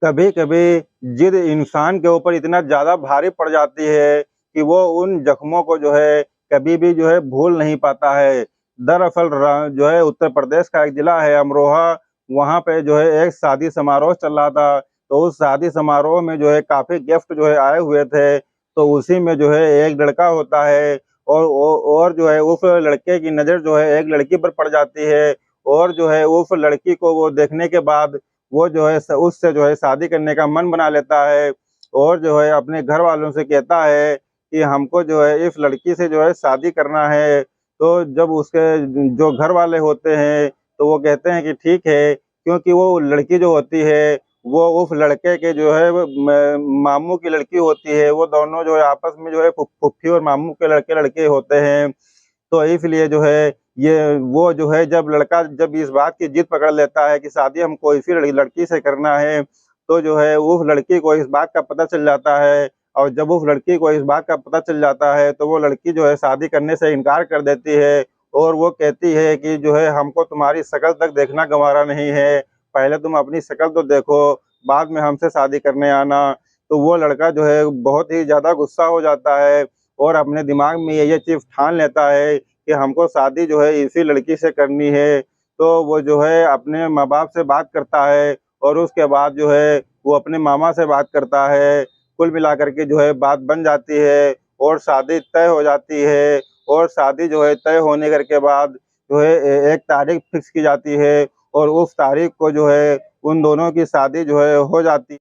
कभी कभी जिद इंसान के ऊपर इतना ज़्यादा भारी पड़ जाती है कि वो उन जख्मों को जो है कभी भी जो है भूल नहीं पाता है। दरअसल जो है उत्तर प्रदेश का एक ज़िला है अमरोहा, वहाँ पे जो है एक शादी समारोह चल रहा था। तो उस शादी समारोह में जो है काफ़ी गेस्ट जो है आए हुए थे। तो उसी में जो है एक लड़का होता है और जो है उस लड़के की नज़र जो है एक लड़की पर पड़ जाती है और जो है उस लड़की को वो देखने के बाद वो जो है उससे जो है शादी करने का मन बना लेता है और जो है अपने घर वालों से कहता है कि हमको जो है इस लड़की से जो है शादी करना है। तो जब उसके जो घर वाले होते हैं तो वो कहते हैं कि ठीक है, क्योंकि वो लड़की जो होती है वो उस लड़के के जो है मामू की लड़की होती है। वो दोनों जो है आपस में जो है फुफ्फी और मामू के लड़के लड़के होते हैं। तो इसलिए जो है ये वो जो है जब लड़का जब इस बात की जिद पकड़ लेता है कि शादी हमको इसी लड़की से करना है, तो जो है उस लड़की को इस बात का पता चल जाता है और जब उस लड़की को इस बात का पता चल जाता है, तो वो लड़की जो है शादी करने से इनकार कर देती है और वो कहती है कि जो है हमको तुम्हारी शक्ल तक देखना गँवारा नहीं है, पहले तुम अपनी शक्ल तो देखो, बाद में हमसे शादी करने आना। तो वो लड़का जो है बहुत ही ज़्यादा गुस्सा हो जाता है और अपने दिमाग में ये चीज़ ठान लेता है कि हमको शादी जो है इसी लड़की से करनी है। तो वो जो है अपने माँ-बाप से बात करता है और उसके बाद जो है वो अपने मामा से बात करता है। कुल मिलाकर के जो है बात बन जाती है और शादी तय हो जाती है और शादी जो है तय होने कर के बाद जो है एक तारीख फिक्स की जाती है और उस तारीख को जो है उन दोनों की शादी जो है हो जाती।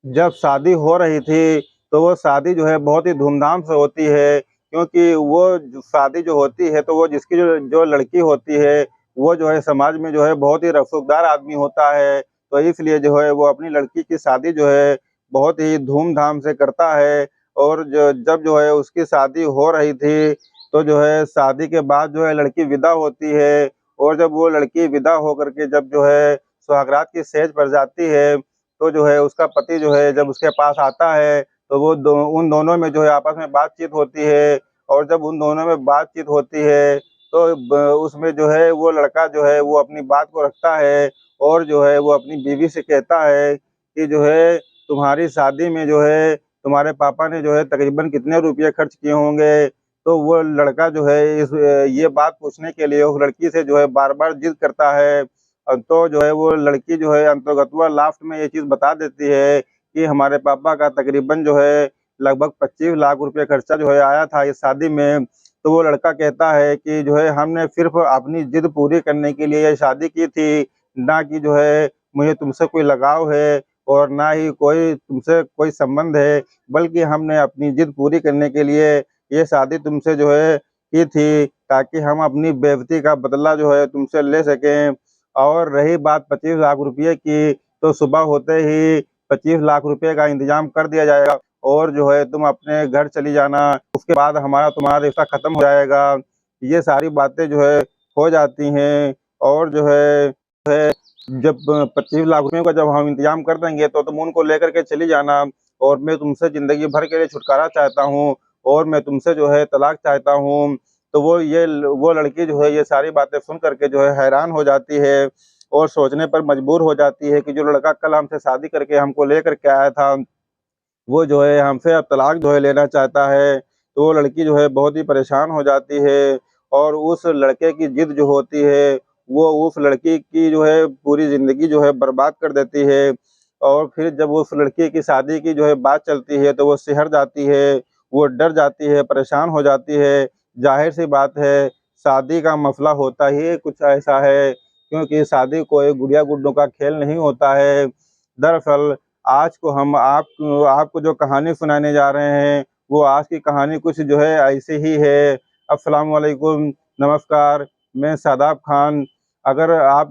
जब शादी हो रही थी, तो वो शादी जो है बहुत ही धूमधाम से होती है, क्योंकि वो शादी जो होती है, तो वो जिसकी जो जो लड़की होती है, वो जो है समाज में जो है बहुत ही रसूखदार आदमी होता है। तो इसलिए जो है वो अपनी लड़की की शादी जो है बहुत ही धूमधाम से करता है और जब जो है उसकी शादी हो रही थी, तो जो है शादी के बाद जो है लड़की विदा होती है और जब वो लड़की विदा होकर के जब जो है सुहागरात की सेज पर जाती है, तो जो है उसका पति जो है जब उसके पास आता है, तो वो उन दोनों में जो है आपस में बातचीत होती है और जब उन दोनों में बातचीत होती है, तो उसमें जो है वो लड़का जो है वो अपनी बात को रखता है और जो है वो अपनी बीवी से कहता है कि जो है तुम्हारी शादी में जो है तुम्हारे पापा ने जो है तकरीबन कितने रुपये खर्च किए होंगे। तो वो लड़का जो है ये बात पूछने के लिए उस लड़की से जो है बार-बार जिद करता है। तो जो है वो लड़की जो है अंततः लास्ट में ये चीज़ बता देती है कि हमारे पापा का तकरीबन जो है लगभग 25 लाख रुपए खर्चा जो है आया था इस शादी में। तो वो लड़का कहता है कि जो है हमने सिर्फ़ अपनी ज़िद पूरी करने के लिए ये शादी की थी, ना कि जो है मुझे तुमसे कोई लगाव है और ना ही कोई तुमसे कोई संबंध है, बल्कि हमने अपनी ज़िद पूरी करने के लिए ये शादी तुमसे जो है की थी, ताकि हम अपनी बेइज़्ज़ती का बदला जो है तुमसे ले सकें। और रही बात 25 लाख रुपये की, तो सुबह होते ही 25 लाख रुपये का इंतज़ाम कर दिया जाएगा और जो है तुम अपने घर चली जाना, उसके बाद हमारा तुम्हारा रिश्ता ख़त्म हो जाएगा। ये सारी बातें जो है हो जाती हैं और जो है जब 25 लाख रुपयों का जब हम इंतज़ाम कर देंगे, तो तुम उनको लेकर के चली जाना और मैं तुमसे ज़िंदगी भर के लिए छुटकारा चाहता हूँ और मैं तुमसे जो है तलाक चाहता हूँ। तो वो लड़की जो है ये सारी बातें सुन कर के जो है हैरान हो जाती है और सोचने पर मजबूर हो जाती है कि जो लड़का कल हमसे शादी करके हमको लेकर के आया था, वो जो है हमसे अब तलाक जो है लेना चाहता है। तो वो लड़की जो है बहुत ही परेशान हो जाती है और उस लड़के की ज़िद जो होती है, वो उस लड़की की जो है पूरी ज़िंदगी जो है बर्बाद कर देती है और फिर जब उस लड़की की शादी की जो है बात चलती है, तो वो सिहर जाती है, वो डर जाती है, परेशान हो जाती है। ज़ाहिर-सी बात है, शादी का मसला होता ही कुछ ऐसा है, क्योंकि शादी कोई गुड़िया-गुड्डों का खेल नहीं होता है। दरअसल आज को हम आपको जो कहानी सुनाने जा रहे हैं, वो आज की कहानी कुछ जो है ऐसे ही है। अस्सलाम वालेकुम, नमस्कार, मैं शादाब खान। अगर आप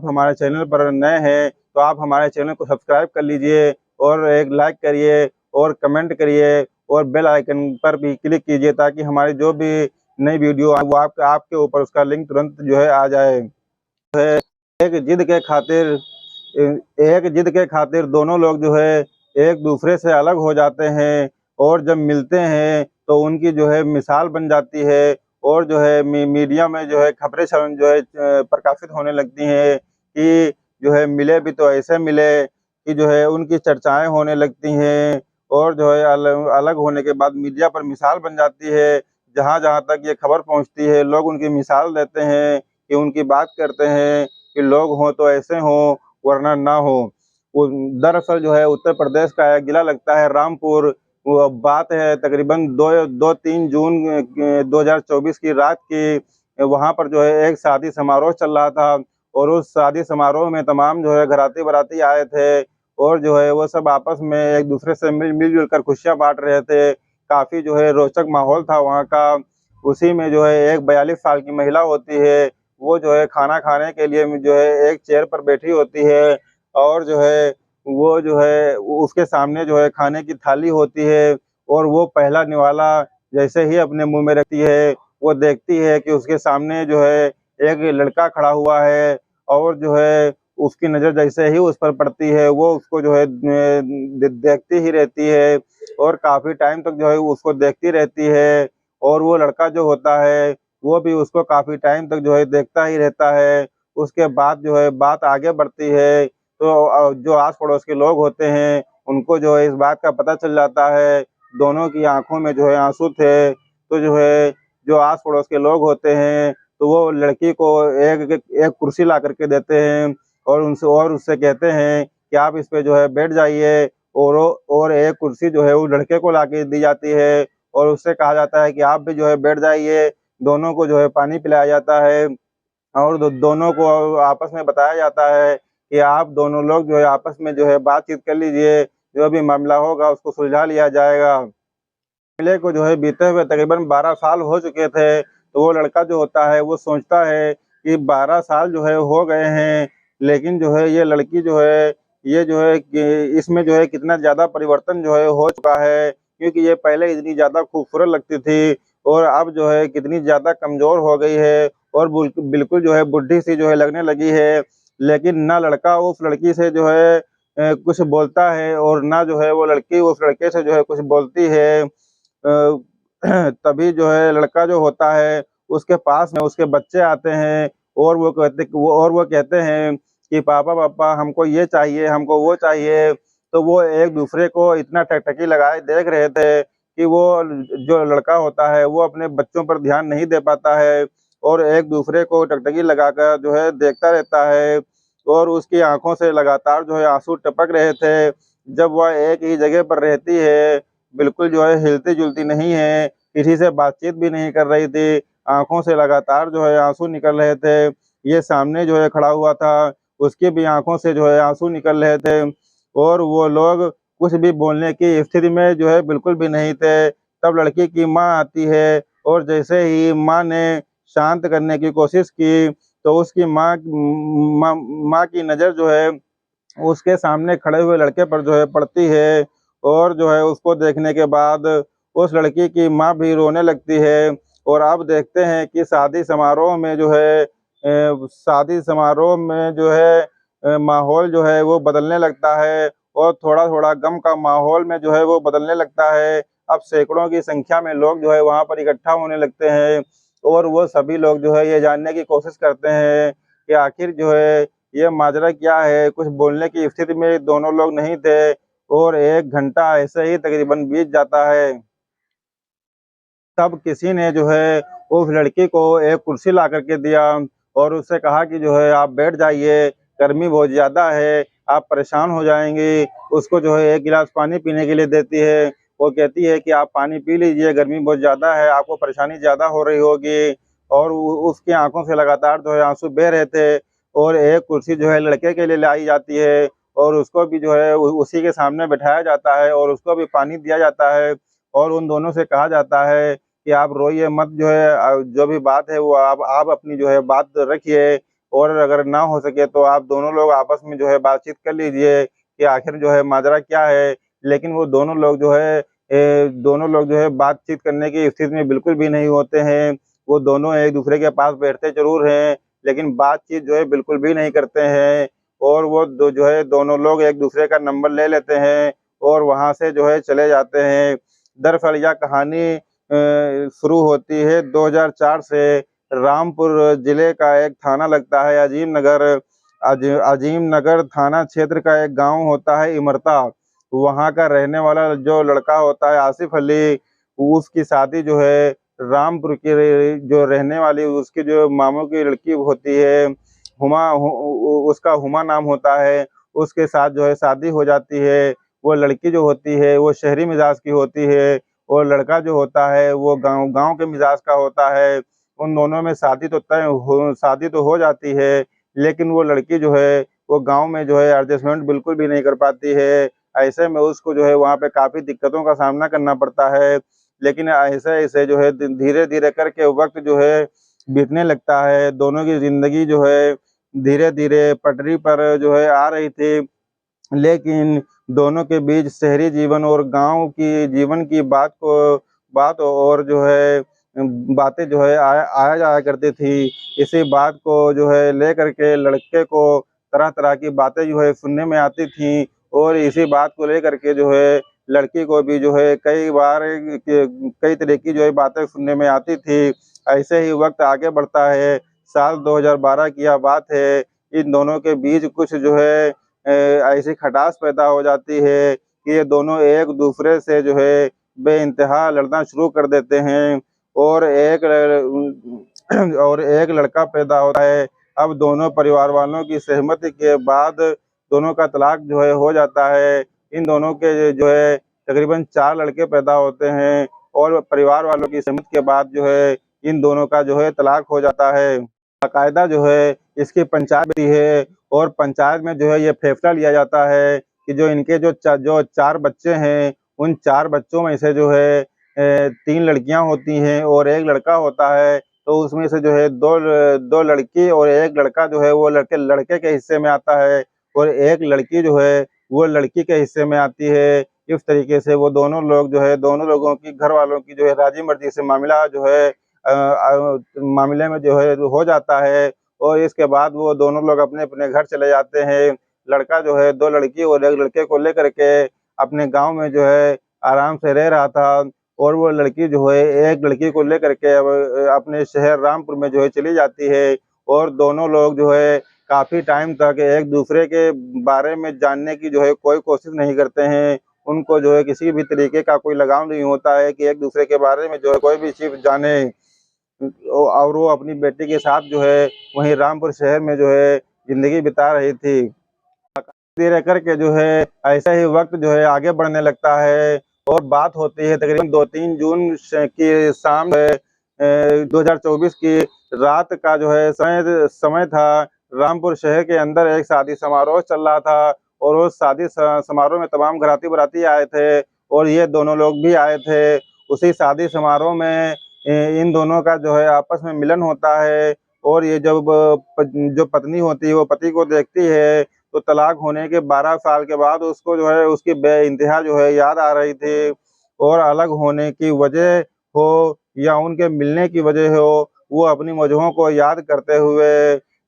हमारे चैनल पर नए हैं, तो आप हमारे चैनल को सब्सक्राइब कर लीजिए और एक लाइक करिए और कमेंट करिए और बेल आइकन पर भी क्लिक कीजिए ताकि हमारी जो भी नई वीडियो वो आपके ऊपर उसका लिंक तुरंत जो है आ जाए। एक जिद के खातिर एक जिद के खातिर दोनों लोग जो है एक दूसरे से अलग हो जाते हैं और जब मिलते हैं तो उनकी जो है मिसाल बन जाती है और जो है मीडिया में जो है खबरें जो है प्रकाशित होने लगती हैं कि जो है मिले भी तो ऐसे मिले। कि जो है उनकी चर्चाएँ होने लगती हैं और जो है अलग होने के बाद मीडिया पर मिसाल बन जाती है। जहाँ-जहाँ तक ये खबर पहुँचती है, लोग उनकी मिसाल देते हैं कि उनकी बात करते हैं कि लोग हों तो ऐसे हों, वरना ना हो। वो दरअसल जो है उत्तर प्रदेश का एक जिला लगता है रामपुर। वो बात है तकरीबन 2-3 जून 2024 की रात की। वहाँ पर जो है एक शादी समारोह चल रहा था और उस शादी समारोह में तमाम जो है घराती-बाराती आए थे और जो है वो सब आपस में एक-दूसरे से मिल-जुल कर खुशियाँ बाँट रहे थे। काफ़ी जो है रोचक माहौल था वहाँ का। उसी में जो है एक 42 साल की महिला होती है, वो जो है खाना खाने के लिए जो है एक चेयर पर बैठी होती है और जो है वो जो है उसके सामने जो है खाने की थाली होती है और वो पहला निवाला जैसे ही अपने मुँह में रखती है, वो देखती है कि उसके सामने जो है एक लड़का खड़ा हुआ है और जो है उसकी नज़र जैसे ही उस पर पड़ती है, वो उसको जो है देखती ही रहती है और काफ़ी टाइम तक जो है उसको देखती रहती है और वो लड़का जो होता है, वो भी उसको काफ़ी टाइम तक जो है देखता ही रहता है। उसके बाद जो है बात आगे बढ़ती है, तो जो आस-पड़ोस के लोग होते हैं, उनको जो है इस बात का पता चल जाता है। दोनों की आँखों में जो है आँसू थे, तो जो है जो आस-पड़ोस के लोग होते हैं, तो वो लड़की को एक कुर्सी ला कर के देते हैं और उससे कहते हैं कि आप इस पे जो है बैठ जाइए और एक कुर्सी जो है वो लड़के को लाके दी जाती है और उससे कहा जाता है कि आप भी जो है बैठ जाइए। दोनों को जो है पानी पिलाया जाता है और दोनों को आपस में बताया जाता है कि आप दोनों लोग जो है आपस में जो है बातचीत कर लीजिए, जो भी मामला होगा उसको सुलझा लिया जाएगा। मामले को जो है बीते हुए तकरीबन 12 साल हो चुके थे, तो वो लड़का जो होता है वो सोचता है कि 12 साल जो है हो गए हैं, लेकिन जो है ये लड़की जो है, ये जो है कि इसमें जो है कितना ज़्यादा परिवर्तन जो है हो चुका है, क्योंकि ये पहले इतनी ज़्यादा खूबसूरत लगती थी और अब जो है कितनी ज़्यादा कमज़ोर हो गई है और बिल्कुल जो है बुड्ढी-सी जो है लगने लगी है। लेकिन ना लड़का उस लड़की से जो है कुछ बोलता है और ना जो है वो लड़की उस लड़के से जो है कुछ बोलती है। अ, तभी जो है लड़का जो होता है उसके पास में उसके बच्चे आते हैं और वो कहते हैं कि पापा हमको ये चाहिए, हमको वो चाहिए। तो वो एक-दूसरे को इतना टकटकी लगाए देख रहे थे कि वो जो लड़का होता है वो अपने बच्चों पर ध्यान नहीं दे पाता है और एक-दूसरे को टकटकी लगाकर जो है देखता रहता है और उसकी आँखों से लगातार जो है आँसू टपक रहे थे। जब वह एक ही जगह पर रहती है, बिल्कुल जो है हिलती-जुलती नहीं है, किसी से बातचीत भी नहीं कर रही थी, आँखों से लगातार जो है आँसू निकल रहे थे। ये सामने जो है खड़ा हुआ था, उसकी भी आँखों से जो है आँसू निकल रहे थे और वो लोग कुछ भी बोलने की स्थिति में जो है बिल्कुल भी नहीं थे। तब लड़की की माँ आती है और जैसे ही माँ ने शांत करने की कोशिश की, तो उसकी माँ की नज़र जो है उसके सामने खड़े हुए लड़के पर जो है पड़ती है और जो है उसको देखने के बाद उस लड़की की माँ भी रोने लगती है और अब देखते हैं कि शादी समारोह में जो है माहौल जो है वो बदलने लगता है और थोड़ा-थोड़ा गम का माहौल में जो है वो बदलने लगता है। अब सैकड़ों की संख्या में लोग जो है वहाँ पर इकट्ठा होने लगते हैं और वो सभी लोग जो है ये जानने की कोशिश करते हैं कि आखिर जो है ये माजरा क्या है? कुछ बोलने की स्थिति में दोनों लोग नहीं थे और 1 घंटा ऐसे ही तकरीबन बीत जाता है। तब किसी ने जो है उस लड़की को एक कुर्सी ला कर के दिया और उससे कहा कि जो है आप बैठ जाइए, गर्मी बहुत ज़्यादा है, आप परेशान हो जाएँगी। उसको जो है 1 गिलास पानी पीने के लिए देती है। वो कहती है कि आप पानी पी लीजिए, गर्मी बहुत ज़्यादा है, आपको परेशानी ज़्यादा हो रही होगी और उ उसकी आँखों से लगातार जो है आँसू बह रहे थे और एक कुर्सी जो है लड़के के लिए लाई जाती है और उसको भी जो है उसी के सामने बिठाया जाता है और उसको भी पानी दिया जाता है और उन दोनों से कहा जाता है कि आप रोइए मत जो है जो भी बात है वो आप अपनी जो है बात रखिए और अगर ना हो सके तो आप दोनों लोग आपस में जो है बातचीत कर लीजिए कि आखिर जो है माजरा क्या है। लेकिन वो दोनों लोग जो है बातचीत करने की स्थिति में बिल्कुल भी नहीं होते हैं। वो दोनों एक-दूसरे के पास बैठते ज़रूर हैं, लेकिन बातचीत जो है बिल्कुल भी नहीं करते हैं और वो दो जो है दोनों लोग एक-दूसरे का नंबर ले लेते हैं और वहाँ से जो है चले जाते हैं। दरअसल यह कहानी शुरू होती है 2004 से। रामपुर ज़िले का एक थाना लगता है अजीम नगर। अजीम नगर थाना क्षेत्र का एक गांव होता है इमरता। वहां का रहने वाला जो लड़का होता है आसिफ अली, उसकी शादी जो है रामपुर की जो रहने वाली उसकी जो मामू की लड़की होती है उसका हुमा नाम होता है, उसके साथ जो है शादी हो जाती है। वो लड़की जो होती है वो शहरी मिजाज की होती है और लड़का जो होता है वो गांव के मिजाज का होता है। उन दोनों में शादी तो हो जाती है, लेकिन वो लड़की जो है वो गांव में जो है एडजस्टमेंट बिल्कुल भी नहीं कर पाती है। ऐसे में उसको जो है वहाँ पे काफ़ी दिक्कतों का सामना करना पड़ता है। लेकिन ऐसे-ऐसे जो है धीरे-धीरे करके वक़्त जो है बीतने लगता है। दोनों की ज़िंदगी जो है धीरे-धीरे पटरी पर जो है आ रही थी। लेकिन दोनों के बीच शहरी जीवन और गाँव की जीवन की बात और जो है बातें जो है आया जाया करती थी। इसी बात को जो है लेकर के लड़के को तरह-तरह की बातें जो है सुनने में आती थीं और इसी बात को लेकर के जो है लड़की को भी जो है कई बार कई तरह की जो है बातें सुनने में आती थी। ऐसे ही वक़्त आगे बढ़ता है। साल 2012 की यह बात है। इन दोनों के बीच कुछ जो है ऐसी खटास पैदा हो जाती है कि ये दोनों एक-दूसरे से जो है बेइंतहा लड़ना शुरू कर देते हैं और और एक लड़का पैदा होता है। अब दोनों परिवार वालों की सहमति के बाद दोनों का तलाक जो है हो जाता है। इन दोनों के जो है तकरीबन 4 लड़के पैदा होते हैं और परिवार वालों की सहमति के बाद जो है इन दोनों का जो है तलाक हो जाता है। बाकायदा जो है इसकी पंचायत भी है और पंचायत में जो है ये फैसला लिया जाता है कि जो इनके जो 4 बच्चे हैं, उन 4 बच्चों में से जो है 3 लड़कियाँ होती हैं और 1 लड़का होता है। तो उसमें से जो है 2 लड़की और 1 लड़का जो है वो लड़के के हिस्से में आता है और 1 लड़की जो है वो लड़की के हिस्से में आती है। इस तरीके से वो दोनों लोग जो है दोनों लोगों की घर वालों की जो है राज़ी मर्ज़ी से मामला जो है मामले में जो है हो जाता है और इसके बाद वो दोनों लोग अपने-अपने घर चले जाते हैं। लड़का जो है 2 लड़की और 1 लड़के को लेकर के अपने गाँव में जो है आराम से रह रहा था और वो लड़की जो है एक लड़की को लेकर के अब अपने शहर रामपुर में जो है चली जाती है और दोनों लोग जो है काफ़ी टाइम तक एक-दूसरे के बारे में जानने की जो है कोई कोशिश नहीं करते हैं। उनको जो है किसी भी तरीके का कोई लगाव नहीं होता है कि एक-दूसरे के बारे में जो है कोई भी चीज़ जाने। और वो अपनी बेटी के साथ जो है वहीं रामपुर शहर में जो है ज़िंदगी बिता रही थी। धीरे करके जो है ऐसा ही वक़्त जो है आगे बढ़ने लगता है और बात होती है तकरीबन 2-3 जून की शाम 2024 की रात का जो है समय था। रामपुर शहर के अंदर एक शादी समारोह चल रहा था और उस शादी समारोह में तमाम घराती-बाराती आए थे और ये दोनों लोग भी आए थे। उसी शादी समारोह में इन दोनों का जो है आपस में मिलन होता है और ये जब जो पत्नी होती है वो पति को देखती है तो तलाक होने के 12 साल के बाद उसको जो है उसकी बेइंतहा जो है याद आ रही थी और अलग होने की वजह हो या उनके मिलने की वजह हो, वो अपनी वजहों को याद करते हुए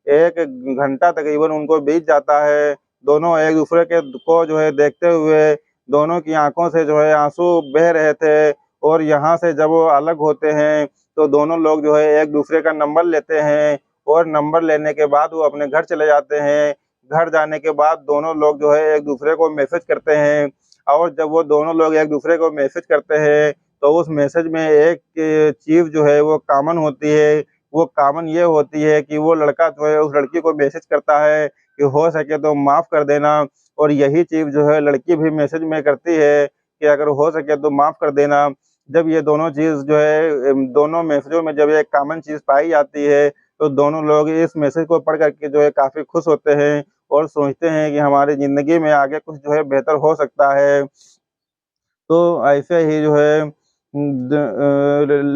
1 घंटा तकरीबन उनको बीत जाता है। दोनों एक-दूसरे को जो है देखते हुए दोनों की आँखों से जो है आँसू बह रहे थे और यहाँ से जब वो अलग होते हैं, तो दोनों लोग जो है एक-दूसरे का नंबर लेते हैं और नंबर लेने के बाद वो अपने घर चले जाते हैं। घर जाने के बाद दोनों लोग जो है एक-दूसरे को मैसेज करते हैं और जब वो दोनों लोग एक-दूसरे को मैसेज करते हैं, तो उस मैसेज में एक चीज़ जो है वो कॉमन होती है। वो कॉमन ये होती है कि वो लड़का जो है उस लड़की को मैसेज करता है कि हो सके तो माफ़ कर देना और यही चीज़ जो है लड़की भी मैसेज में करती है कि अगर हो सके तो माफ़ कर देना। जब ये दोनों चीज़ जो है दोनों मैसेजों में जब एक कॉमन चीज़ पाई जाती है, तो दोनों लोग इस मैसेज को पढ़ कर के जो है काफ़ी खुश होते हैं और सोचते हैं कि हमारी ज़िंदगी में आगे कुछ जो है बेहतर हो सकता है। तो ऐसे ही जो है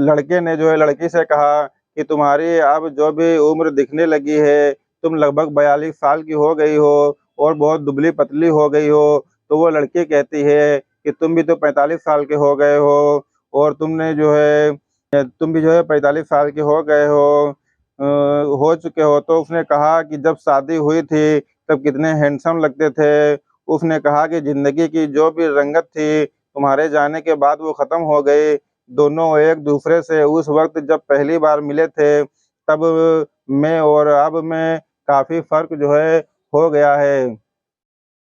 लड़के ने जो है लड़की से कहा कि तुम्हारी अब जो भी उम्र दिखने लगी है, तुम लगभग 42 साल की हो गई हो और बहुत दुबली-पतली हो गई हो। तो वो लड़की कहती है कि तुम भी तो 45 साल के हो गए हो और तुमने जो है तुम भी जो है 45 साल के हो गए हो चुके हो। तो उसने कहा कि जब शादी हुई थी, तब कितने हैंडसम लगते थे। उसने कहा कि ज़िंदगी की जो भी रंगत थी, तुम्हारे जाने के बाद वो ख़त्म हो गई। दोनों एक-दूसरे से उस वक़्त जब पहली बार मिले थे, तब में और अब में काफ़ी फ़र्क जो है हो गया है।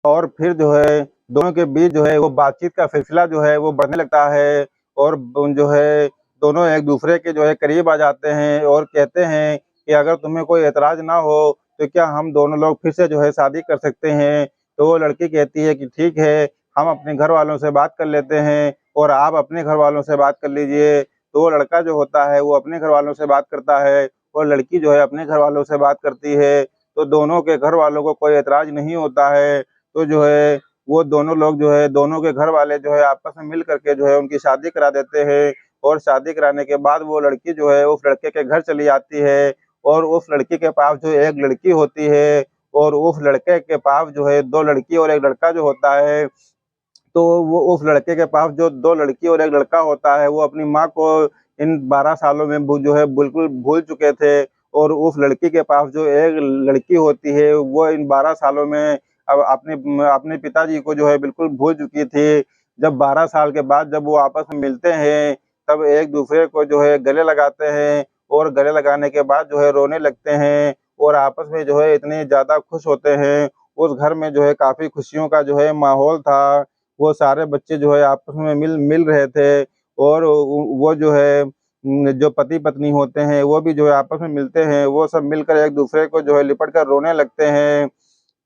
और फिर जो है दोनों के बीच जो है वो बातचीत का सिलसिला जो है वो बढ़ने लगता है और जो है दोनों एक दूसरे के जो है करीब आ जाते हैं और कहते हैं कि अगर तुम्हें कोई एतराज़ ना हो तो क्या हम दोनों लोग फिर से जो है शादी कर सकते हैं। तो वो लड़की कहती है कि ठीक है, हम अपने घर वालों से बात कर लेते हैं और आप अपने घर वालों से बात कर लीजिए। तो वो लड़का जो होता है वो अपने घर वालों से बात करता है और लड़की जो है अपने घर वालों से बात करती है। तो दोनों के घर वालों को कोई एतराज़ नहीं होता है। तो जो है वो दोनों लोग जो है दोनों के घर वाले जो है आपस में मिल करके जो है उनकी शादी करा देते हैं और शादी कराने के बाद वो लड़की जो है उस लड़के के घर चली जाती है और उस लड़की के पास जो एक लड़की होती है और उस लड़के के पास जो है 2 लड़की और 1 लड़का जो होता है। तो वो उस लड़के के पास जो 2 लड़की और 1 लड़का होता है, वो अपनी माँ को इन 12 सालों में जो है बिल्कुल भूल चुके थे और उस लड़की के पास जो एक लड़की होती है, वो इन 12 सालों में अब अपने पिताजी को जो है बिल्कुल भूल चुकी थी। जब 12 साल के बाद जब वो आपस में मिलते हैं, तब एक-दूसरे को जो है गले लगाते हैं और गले लगाने के बाद जो है रोने लगते हैं और आपस में जो है इतने ज़्यादा खुश होते हैं। उस घर में जो है काफ़ी खुशियों का जो है माहौल था। वो सारे बच्चे जो है आपस में मिल मिल रहे थे और वो जो है जो पति-पत्नी होते हैं, वो भी जो है आपस में मिलते हैं, वो सब मिलकर एक-दूसरे को जो है लिपट कर रोने लगते हैं।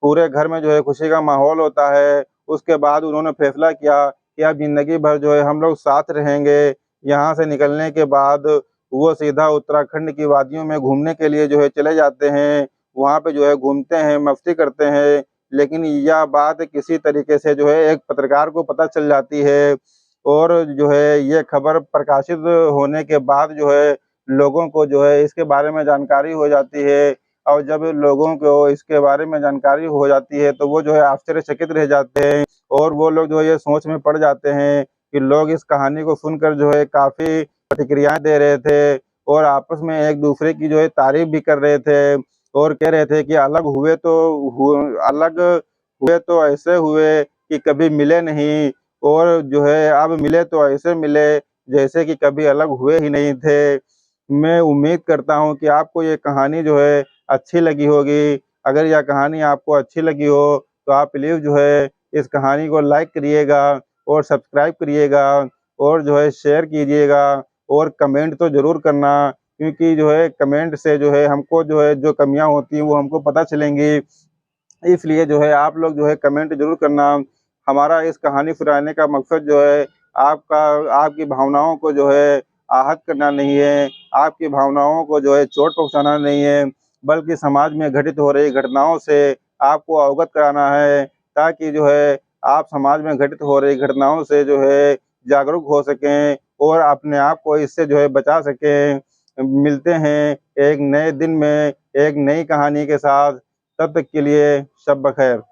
पूरे घर में जो है खुशी का माहौल होता है। उसके बाद उन्होंने फैसला किया कि अब ज़िंदगी भर जो है हम लोग साथ रहेंगे। यहाँ से निकलने के बाद वो सीधा उत्तराखंड की वादियों में घूमने के लिए जो है चले जाते हैं। वहाँ पे जो है घूमते हैं, मस्ती करते हैं। लेकिन यह बात किसी तरीके से जो है एक पत्रकार को पता चल जाती है और जो है ये खबर प्रकाशित होने के बाद जो है लोगों को जो है इसके बारे में जानकारी हो जाती है और जब लोगों को इसके बारे में जानकारी हो जाती है तो वो जो है आश्चर्यचकित रह जाते हैं और वो लोग जो है ये सोच में पड़ जाते हैं कि लोग इस कहानी को सुनकर जो है काफ़ी प्रतिक्रियाएँ दे रहे थे और आपस में एक-दूसरे की जो है तारीफ़ भी कर रहे थे और कह रहे थे कि अलग हुए तो ऐसे हुए कि कभी मिले नहीं और जो है अब मिले तो ऐसे मिले जैसे कि कभी अलग हुए ही नहीं थे। मैं उम्मीद करता हूँ कि आपको ये कहानी जो है अच्छी लगी होगी। अगर यह कहानी आपको अच्छी लगी हो तो आप प्लीज़ जो है इस कहानी को लाइक करिएगा और सब्सक्राइब करिएगा और जो है शेयर कीजिएगा और कमेंट तो ज़रूर करना क्योंकि जो है कमेंट से जो है हमको जो है जो कमियाँ होती हैं वो हमको पता चलेंगी। इसलिए जो है आप लोग जो है कमेंट ज़रूर करना। हमारा इस कहानी सुनाने का मकसद जो है आपका आपकी भावनाओं को जो है आहत करना नहीं है, आपकी भावनाओं को जो है चोट पहुँचाना नहीं है, बल्कि समाज में घटित हो रही घटनाओं से आपको अवगत कराना है ताकि जो है आप समाज में घटित हो रही घटनाओं से जो है जागरूक हो सकें और अपने आप को इससे जो है बचा सकें। मिलते हैं एक नए दिन में, एक नई कहानी के साथ, तब तक के लिए शब बख़ैर।